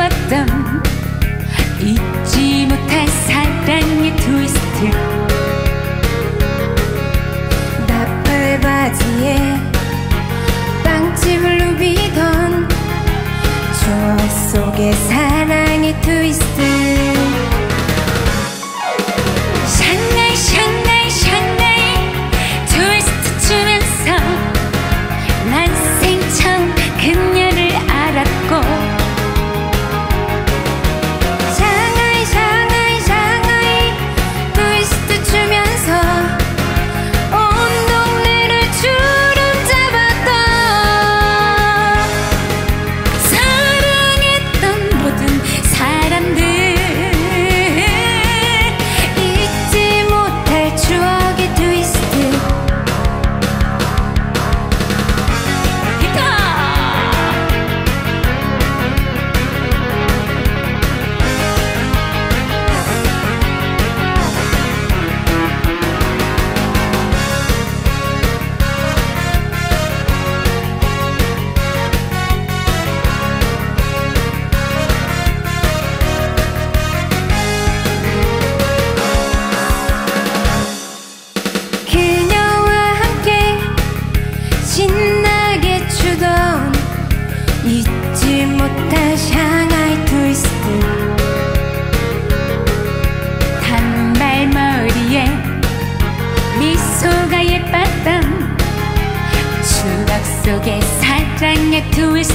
주었던 잊지 못할 사랑의 트위스트. 나팔 바지에 빵집을 누비던 추억 속의 사랑의 트위스트. 샹하이 샹하이 샹하이 트위스트 추면서 난 생처음 그녀를 알았고, 샹하이 샹하이 샹하이 트위스트 추면서 온 동네를 주름 잡았던 사랑했던 모든 사람들, 잊지 못할 추억의 트위스트. 그녀와 함께 신나게 추던 잊지 못할 샹하이 트위스트. 단발머리에 미소가 예뻤던 추억 속의 사랑의 트위스트.